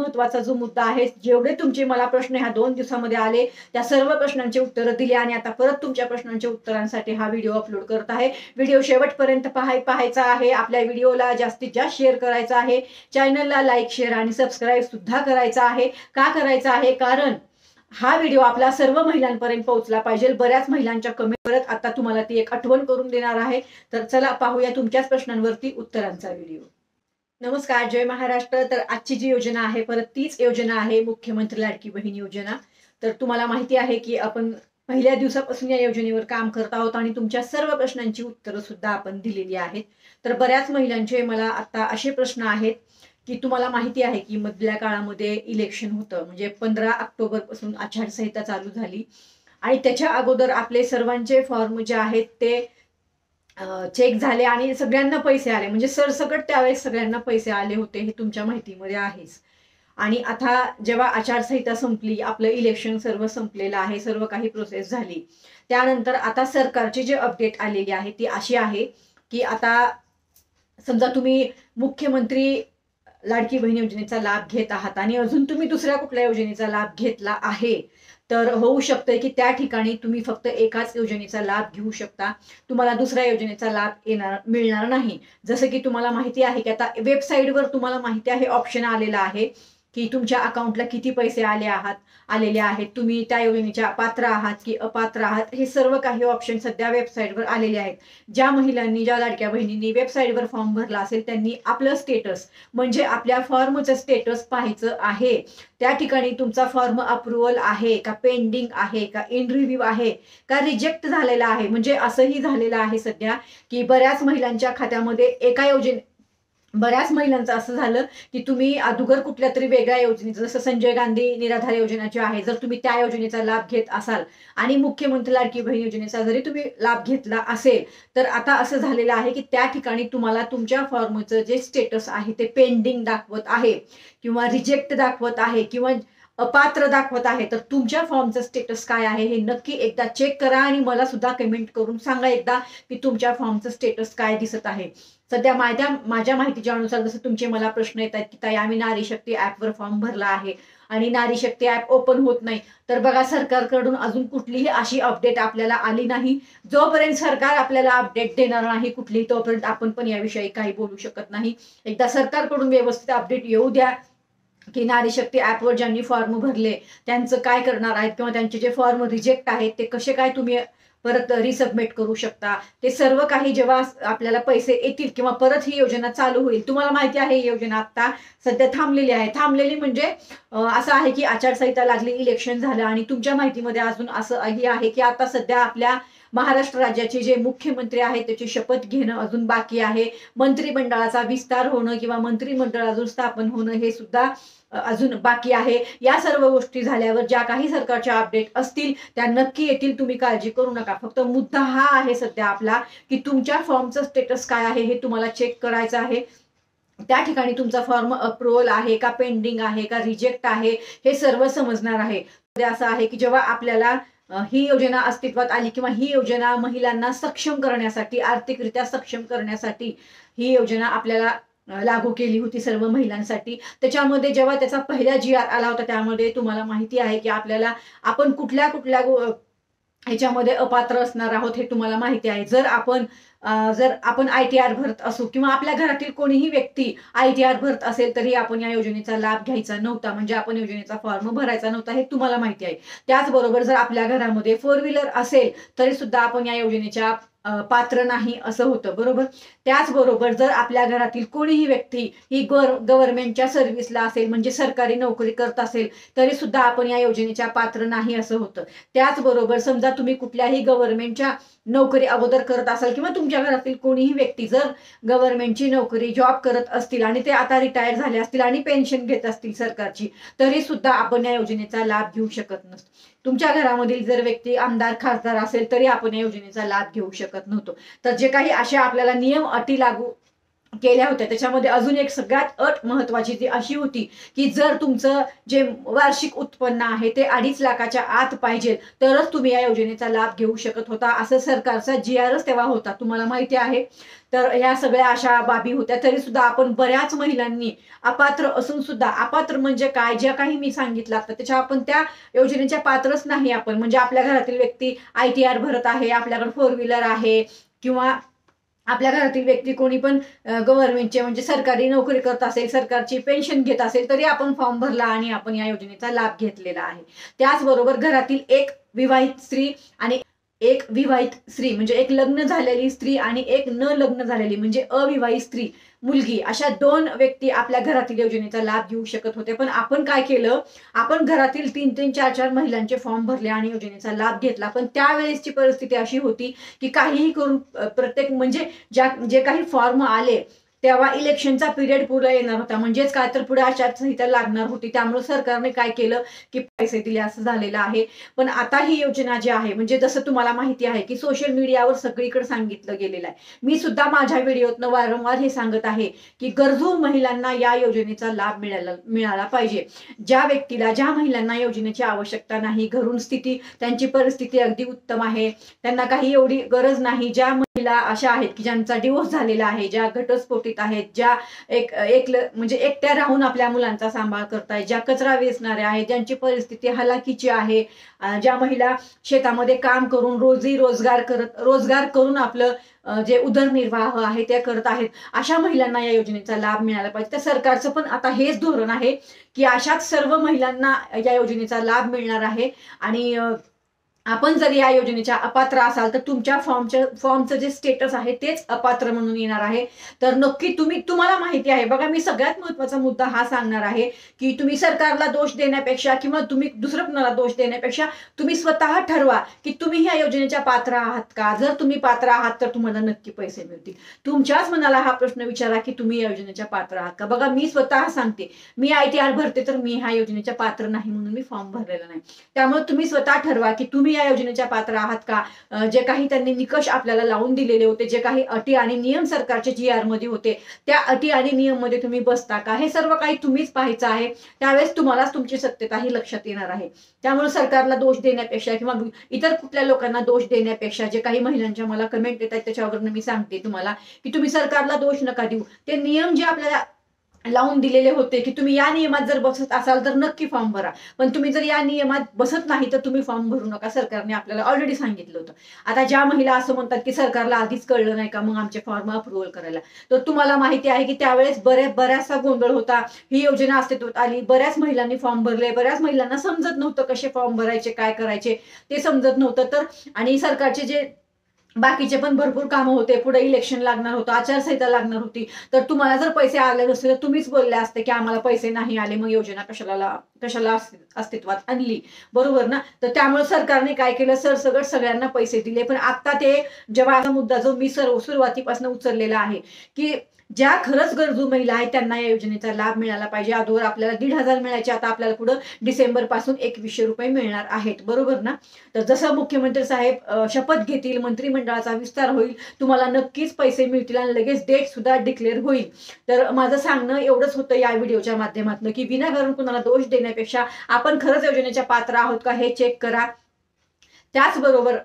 महत्त्वाचा जो मुद्दा आहे, जेवढे तुमचे मला प्रश्न ह्या 2 दिवसामध्ये आले त्या सर्व प्रश्नांची उत्तरं दिली आणि आता परत तुमच्या प्रश्नांच्या उत्तरांसाठी हा व्हिडिओ अपलोड करत आहे। व्हिडिओ शेवटपर्यंत पाहायचा आहे, आपल्या व्हिडिओला जास्तीत जास्त शेअर करायचा आहे, चॅनलला लाईक शेअर आणि सबस्क्राईब सुद्धा करायचा आहे। का करायचा आहे? कारण हा व्हिडिओ आपला सर्व महिलांपर्यंत पोहोचला पाहिजे। बऱ्याच महिलांच्या कमेंट परत आता तुम्हाला ती एक आठवण करून देणार आहे। तर चला पाहूया तुमच्याच प्रश्नांवरती उत्तरांचा व्हिडिओ। नमस्कार, जय महाराष्ट्र। तर आजची जी योजना आहे परत तीच योजना आहे मुख्यमंत्री लाडकी बहीण योजना। तर तुम्हाला माहिती आहे की आपण पहिल्या दिवसापासून या योजनेवर काम करत आहोत आणि तुमच्या सर्व प्रश्नांची उत्तरं सुद्धा आपण दिलेली आहेत। तर बऱ्याच महिलांचे मला आता असे प्रश्न आहेत की तुम्हाला माहिती आहे की मधल्या काळामध्ये इलेक्शन होतं, म्हणजे 15 ऑक्टोबर पासून आचारसंहिता चालू झाली आणि त्याच्या अगोदर आपले सर्वांचे फॉर्म जे आहेत ते चेक झाले आणि सगळ्यांना पैसे आले, म्हणजे सरसकट त्यावेळेस सगळ्यांना पैसे आले होते, हे तुमच्या माहितीमध्ये आहेच। आणि आता जेव्हा आचारसंहिता संपली, आपलं इलेक्शन सर्व संपलेलं आहे, सर्व काही प्रोसेस झाली, त्यानंतर आता सरकारची जी अपडेट आलेली आहे ती अशी आहे की आता समजा तुम्ही मुख्यमंत्री लाडकी बहीण योजनेचा लाभ घेत आहात आणि अजून तुम्ही दुसऱ्या कुठल्या योजनेचा लाभ घेतला आहे, तर होऊ शकते की त्या ठिकाणी तुम्ही फक्त एकाच योजनेचा लाभ घेऊ शकता, तुम्हाला दुसऱ्या योजनेचा लाभ मिळणार नाही। जसं की तुम्हाला माहिती आहे की आता वेबसाईटवर तुम्हाला माहिती आहे ऑप्शन आलेला आहे की तुमच्या अकाउंटला किती पैसे आलेले आहेत, तुम्ही त्या योजनेच्या पात्र आहात की अपात्र आहात, हे सर्व काही ऑप्शन सध्या वेबसाईटवर आलेले आहेत। ज्या महिलांनी, ज्या लाडक्या बहिणींनी वेबसाईटवर फॉर्म भरला असेल त्यांनी आपलं स्टेटस म्हणजे आपल्या फॉर्मचं स्टेटस पाहायचं आहे। त्या ठिकाणी तुमचा फॉर्म अप्रूव्हल आहे का, पेंडिंग आहे का, इन रिव्ह्यू आहे का, रिजेक्ट झालेला आहे। म्हणजे असंही झालेलं आहे सध्या की बऱ्याच महिलांच्या खात्यामध्ये बऱ्याच महिलांचं असं झालं की तुम्ही अगोदर कुठल्या तरी वेगळ्या योजनेचं, जसं संजय गांधी निराधार योजनेची आहे, जर तुम्ही त्या योजनेचा लाभ घेत असाल आणि मुख्यमंत्री लाडकी बहीण योजनेचा जरी तुम्ही लाभ घेतला असेल, तर आता असं झालेलं आहे की त्या ठिकाणी तुम्हाला तुमच्या फॉर्मचं जे स्टेटस आहे ते पेंडिंग दाखवत आहे किंवा रिजेक्ट दाखवत आहे किंवा अपात्र दाखवत आहे। तर तुमच्या फॉर्मचं स्टेटस काय आहे हे नक्की एकदा चेक करा आणि मला सुद्धा कमेंट करून सांगा एकदा की तुमच्या फॉर्मचं स्टेटस काय दिसत आहे। सध्या माझ्या माहितीच्या अनुसार जसं तुमचे मला प्रश्न येत आहेत की ताई आम्ही नारी शक्ती ॲपवर फॉर्म भरला आहे आणि नारी शक्ती ॲप ओपन होत नाही, तर बघा सरकारकडून अजून कुठलीही अशी अपडेट आपल्याला आली नाही। जोपर्यंत सरकार आपल्याला अपडेट देणार नाही कुठलीही, तोपर्यंत आपण पण याविषयी काही बोलू शकत नाही। एकदा सरकारकडून व्यवस्थित अपडेट येऊ द्या की नारी शक्ती ॲपवर ज्यांनी फॉर्म भरले त्यांचं काय करणार आहेत किंवा त्यांचे जे फॉर्म रिजेक्ट आहेत ते कसे काय तुम्ही परत रिसबमिट करू शकता, ते सर्व काही जेव्हा आपल्याला पैसे येतील किंवा परत ही योजना चालू होईल। तुम्हाला माहिती आहे ही योजना आता सध्या थांबलेली आहे। थांबलेली म्हणजे असं आहे की आचारसंहिता लागली, इलेक्शन झालं आणि तुमच्या माहितीमध्ये अजून असंही आहे की आता सध्या आपल्या महाराष्ट्र राज्याचे जे मुख्यमंत्री आहेत त्याची शपथ घेणं अजून बाकी आहे, मंत्रिमंडळाचा विस्तार होणं किंवा मंत्रिमंडळ अजून स्थापन होणं हे सुद्धा अजून बाकी आहे। या सर्व गोष्टी झाल्यावर ज्या काही सरकारच्या अपडेट असतील त्या नक्की येतील, तुम्ही काळजी करू नका। फक्त मुद्दा हा आहे सध्या आपला की तुमच्या फॉर्मचं स्टेटस काय आहे हे तुम्हाला चेक करायचं आहे। त्या ठिकाणी तुमचा फॉर्म अप्रूव्हल आहे का, पेंडिंग आहे का, रिजेक्ट आहे, हे सर्व समजणार आहे। असं आहे की जेव्हा आपल्याला ही योजना अस्तित्वात आली किंवा ही योजना महिलांना सक्षम करण्यासाठी, आर्थिकरित्या सक्षम करण्यासाठी ही योजना आपल्याला लागू केली होती सर्व महिलांसाठी। त्याच्यामध्ये जेव्हा त्याचा पहिला GR आला होता त्यामध्ये तुम्हाला माहिती आहे की आपण कुठल्या ह्याच्यामध्ये अपात्र असणार आहोत हे तुम्हाला माहिती आहे। जर आपण ITR भरत असू किंवा आपल्या घरातील कोणीही व्यक्ती ITR भरत असेल तरी आपण या योजनेचा लाभ घ्यायचा नव्हता, म्हणजे आपण योजनेचा फॉर्म भरायचा नव्हता, हे तुम्हाला माहिती आहे। त्याचबरोबर जर आपल्या घरामध्ये 4 व्हीलर असेल तरी सुद्धा आपण या योजनेच्या पात्र नाही असं होतं, बरोबर। त्याचबरोबर जर आपल्या घरातील कोणीही व्यक्ती ही गव्हर्नमेंटच्या सर्व्हिसला असेल, म्हणजे सरकारी नोकरी करत असेल तरी सुद्धा आपण या योजनेच्या पात्र नाही असं होतं। त्याचबरोबर समजा तुम्ही कुठल्याही गव्हर्नमेंटच्या नोकरी अगोदर करत असाल किंवा तुमच्या घरातील कोणीही व्यक्ती जर गव्हर्नमेंटची नोकरी जॉब करत असतील आणि ते आता रिटायर झाले असतील आणि पेन्शन घेत असतील सरकारची, तरी सुद्धा आपण या योजनेचा लाभ घेऊ शकत नसतो। तुमच्या घरामधील जर व्यक्ती आमदार खासदार असेल तरी आपण या योजनेचा लाभ घेऊ शकत नव्हतो। तर जे काही अशा आपल्याला नियम अटी लागू केल्या होत्या. त्याच्यामध्ये अजून एक सगळ्यात अट महत्वाची ती अशी होती की जर तुमचं जे वार्षिक उत्पन्न आहे ते 2.5 लाखाच्या आत पाहिजे तरच तुम्ही या योजनेचा लाभ घेऊ शकत होता, असं सरकारचा GRच तेव्हा होता, तुम्हाला माहिती आहे. तर ह्या सगळ्या अशा बाबी होत्या. तरी सुद्धा आपण बऱ्याच महिलांनी अपात्र असून सुद्धा, अपात्र म्हणजे काय, ज्या काही मी सांगितलं आता त्याच्या आपण त्या योजनेच्या पात्रच नाही आपण. म्हणजे आपल्या घरातील व्यक्ती ITR भरत आहे, आपल्याकडे 4 व्हीलर आहे, किंवा आपल्या घरातील व्यक्ती कोणी पण गव्हर्नमेंटचे म्हणजे सरकारी नोकरी करत असेल, सरकारची पेन्शन घेत असेल, तरी आपण फॉर्म भरला आणि आपण या योजनेचा लाभ घेतलेला आहे. त्याचबरोबर घरातील एक विवाहित स्त्री आणि एक विवाहित स्त्री म्हणजे एक लग्न झालेली स्त्री आणि एक न लग्न झालेली म्हणजे अविवाहित स्त्री मुलगी, अशा 2 व्यक्ती आपल्या घरातील योजनेचा लाभ घेऊ शकत होते. पण आपण काय केलं, आपण घरातील 3-3, 4-4 महिलांचे फॉर्म भरले आणि योजनेचा लाभ घेतला. पण त्यावेळेसची परिस्थिती अशी होती की काहीही करून प्रत्येक म्हणजे जे काही फॉर्म आले तेव्हा इलेक्शनचा पिरियड पुढे येणार होता, म्हणजेच काय तर पुढे आचारसंहिता लागणार होती. त्यामुळे सरकारने काय केलं की पैसे दिले, असं झालेलं आहे. पण आता ही योजना जी आहे म्हणजे जसं तुम्हाला माहिती आहे की सोशल मीडियावर सगळीकडे सांगितलं गेलेलं आहे, मी सुद्धा माझ्या व्हिडिओतनं वारंवार हे सांगत आहे की गरजू महिलांना या योजनेचा लाभ मिळाला पाहिजे. ज्या व्यक्तीला, ज्या महिलांना योजनेची आवश्यकता नाही, घरून स्थिती त्यांची परिस्थिती अगदी उत्तम आहे, त्यांना काही एवढी गरज नाही, ज्या महिला अशा आहेत की ज्यांचा डिवोर्स झालेला आहे, ज्या घटस्फोटित आहेत, ज्या म्हणजे एकट्या राहून आपल्या मुलांचा सांभाळ करतायत, ज्या कचरा वेचणाऱ्या आहेत, ज्यांची परिस्थिती हलाखीची आहे, ज्या महिला शेतामध्ये काम करून रोजगार करून आपलं जे उदरनिर्वाह आहे ते करत आहेत, अशा महिलांना या योजनेचा लाभ मिळाला पाहिजे. तर सरकारचं पण आता हेच धोरण आहे की अशाच सर्व महिलांना या योजनेचा लाभ मिळणार आहे. आणि आपण जर या योजनेच्या अपात्र असाल तर तुमच्या फॉर्मचं जे स्टेटस आहे तेच अपात्र म्हणून येणार आहे. तर नक्की तुम्हाला माहिती आहे बघा, मी सगळ्यात महत्वाचा मुद्दा हा सांगणार आहे की तुम्ही सरकारला दोष देण्यापेक्षा किंवा तुम्ही दुसऱ्या कुणाला दोष देण्यापेक्षा तुम्ही स्वतः ठरवा की तुम्ही ह्या योजनेच्या पात्र आहात का. जर तुम्ही पात्र आहात तर तुम्हाला नक्की पैसे मिळतील. तुमच्याच मनाला हा प्रश्न विचारा की तुम्ही या योजनेच्या पात्र आहात का. बघा, मी स्वतः सांगते, मी ITR भरते तर मी ह्या योजनेच्या पात्र नाही म्हणून मी फॉर्म भरलेला नाही. त्यामुळे तुम्ही स्वतः ठरवा की तुम्ही या योजनेच्या पात्र आहात का. जे काही त्यांनी निकष आपल्याला लावून दिलेले होते, जे काही अटी आणि नियम सरकारचे GR मध्ये होते, त्या अटी आणि नियम मध्ये तुम्ही बसता का, हे सर्व काही तुम्हीच पाहायचं आहे. त्यावेळेस तुम्हालाच तुमची सत्यता ही लक्षात येणार आहे. त्यामुळे सरकारला दोष देण्यापेक्षा किंवा इतर कुठल्या लोकांना दोष देण्यापेक्षा, जे काही महिलांच्या मला कमेंट येतात त्याच्यावरून मी सांगते तुम्हाला की तुम्ही सरकारला दोष नका देऊ. ते नियम जे आपल्याला लावून दिलेले होते की तुम्ही या नियमात जर बसत असाल तर नक्की फॉर्म भरा, पण तुम्ही जर या नियमात बसत नाही तर तुम्ही फॉर्म भरू नका. सरकारने आपल्याला ऑलरेडी सांगितलं होतं. आता ज्या महिला असं म्हणतात की सरकारला आधीच कळलं नाही का मग आमचे फॉर्म अप्रुव्हल करायला, तर तुम्हाला माहिती आहे की त्यावेळेस बऱ्याचसा गोंधळ होता. ही योजना अस्तित्वात आली, बऱ्याच महिलांनी फॉर्म भरले, बऱ्याच महिलांना समजत नव्हतं कसे फॉर्म भरायचे, काय करायचे ते समजत नव्हतं. तर आणि सरकारचे जे बाकीचे पण भरपूर कामं होते, पुढे इलेक्शन लागणार होतं, आचारसंहिता लागणार होती, तर तुम्हाला जर पैसे आले नसते तर तुम्हीच बोलले असते की आम्हाला पैसे नाही आले, मग योजना कशाला अस्तित्वात आणली, बरोबर ना. तर त्यामुळे सरकारने काय केलं, सरसकट सगळ्यांना पैसे दिले. पण आता ते जेव्हा मुद्दा जो मी सुरुवातीपासून उचललेला आहे की ज्या खरंच गरजू महिला आहेत त्यांना या योजनेचा लाभ मिळाला पाहिजे. अगोदर आपल्याला 1,500 मिळायचे, आता आपल्याला पुढे डिसेंबर पासून 2100 रुपये मिळणार आहेत, बरोबर ना. तर जसं मुख्यमंत्री साहेब शपथ घेतील, मंत्रिमंडळाचा विस्तार होईल, तुम्हाला नक्कीच पैसे मिळतील आणि लगेच डेट सुद्धा डिक्लेअर होईल. तर माझं सांगणं एवढंच होतं या व्हिडिओच्या माध्यमातून की विनाकारण कुणाला दोष देण्यापेक्षा आपण खरंच योजनेच्या पात्र आहोत का हे चेक करा. त्याचबरोबर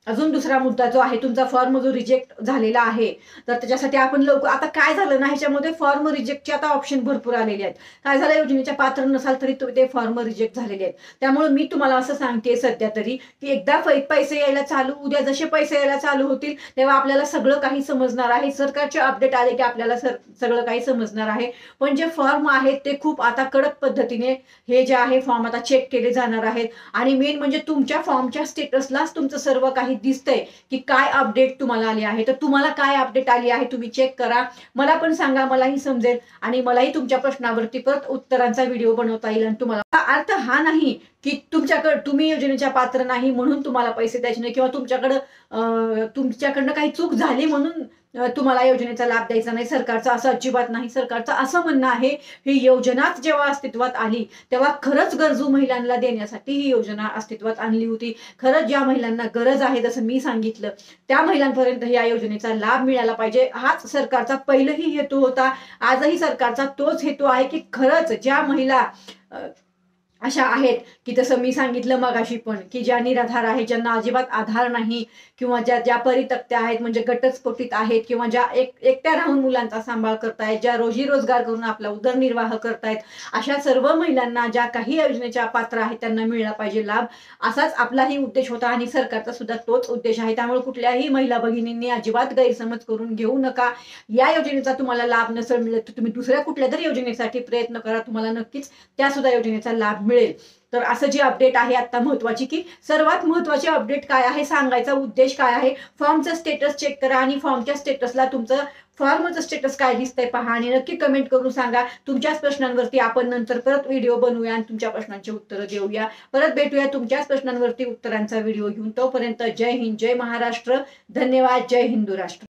अजून दुसरा मुद्दा जो आहे, तुमचा फॉर्म जो रिजेक्ट झालेला आहे तर त्याच्यासाठी आपण लवकर, आता काय झालं ना ह्याच्यामध्ये फॉर्म रिजेक्टचे आता ऑप्शन भरपूर आलेले आहेत. काय झालं, योजनेच्या पात्र नसाल तरी ते फॉर्म रिजेक्ट झालेले आहेत. त्यामुळे मी तुम्हाला असं सांगते सध्या तरी की एकदा पैसे यायला चालू, उद्या जसे पैसे यायला चालू होतील तेव्हा आपल्याला सगळं काही समजणार आहे. सरकारचे अपडेट आले की आपल्याला सगळं काही समजणार आहे. पण जे फॉर्म आहेत ते खूप आता कडक पद्धतीने हे जे आहे फॉर्म आता चेक केले जाणार आहेत. आणि मेन म्हणजे तुमच्या फॉर्मच्या स्टेटसलाच तुमचं सर्व काही दिसतंय की काय अपडेट तुम्हाला आली आहे. तर तुम्हाला काय अपडेट आली आहे तुम्ही चेक करा, मला पण सांगा, मलाही समजेल आणि मलाही तुमच्या प्रश्नावरती परत उत्तरांचा व्हिडिओ बनवता येईल. आणि तुम्हाला अर्थ हा नाही की तुम्ही योजनेच्या पात्र नाही म्हणून तुम्हाला पैसे द्यायचे नाही, किंवा तुमच्याकडनं काही चूक झाली म्हणून तुम्हाला योजनेचा लाभ द्यायचा नाही, सरकारचं असं अजिबात नाही. सरकारचं असं म्हणणं आहे, ही योजनाच जेव्हा अस्तित्वात आली तेव्हा खरंच गरजू महिलांना देण्यासाठी ही योजना अस्तित्वात आणली होती. खरंच ज्या महिलांना गरज आहे, जसं मी सांगितलं, त्या महिलांपर्यंत या योजनेचा लाभ मिळाला पाहिजे, हाच सरकारचा पहिलाही हेतू होता. आजही सरकारचा तोच हेतू आहे की खरंच ज्या महिला अशा आहेत की जसं मी सांगितलं मगाशी पण, की ज्या निराधार आहेत, ज्यांना अजिबात आधार नाही, किंवा ज्या परित्यक्त्या आहेत, म्हणजे घटस्फोटित आहेत, किंवा ज्या एकट्या राहून मुलांचा सांभाळ करतायत, ज्या रोजी रोजगार करून आपला उदरनिर्वाह करतायत, अशा सर्व महिलांना ज्या काही योजनेच्या पात्र आहेत त्यांना मिळाला पाहिजे लाभ. असाच आपलाही उद्देश होता आणि सरकारचा सुद्धा तोच उद्देश आहे. त्यामुळे कुठल्याही महिला भगिनींनी अजिबात गैरसमज करून घेऊ नका. या योजनेचा तुम्हाला लाभ नसेल मिळत तर तुम्ही दुसऱ्या कुठल्या तरी योजनेसाठी प्रयत्न करा, तुम्हाला नक्कीच त्या सुद्धा योजनेचा लाभ मिळेल. तर असं जी अपडेट आहे आता महत्वाची, की सर्वात महत्वाची अपडेट काय आहे, सांगायचा उद्देश काय आहे, फॉर्मचं स्टेटस चेक करा आणि फॉर्मच्या स्टेटसला तुमचं फॉर्मचं स्टेटस काय दिसतंय पहा आणि नक्की कमेंट करून सांगा. तुमच्याच प्रश्नांवरती आपण नंतर परत व्हिडिओ बनवूया आणि तुमच्या प्रश्नांची उत्तरं देऊया. परत भेटूया तुमच्याच प्रश्नांवरती उत्तरांचा व्हिडिओ घेऊन. तोपर्यंत जय हिंद, जय महाराष्ट्र, धन्यवाद, जय हिंदू राष्ट्र.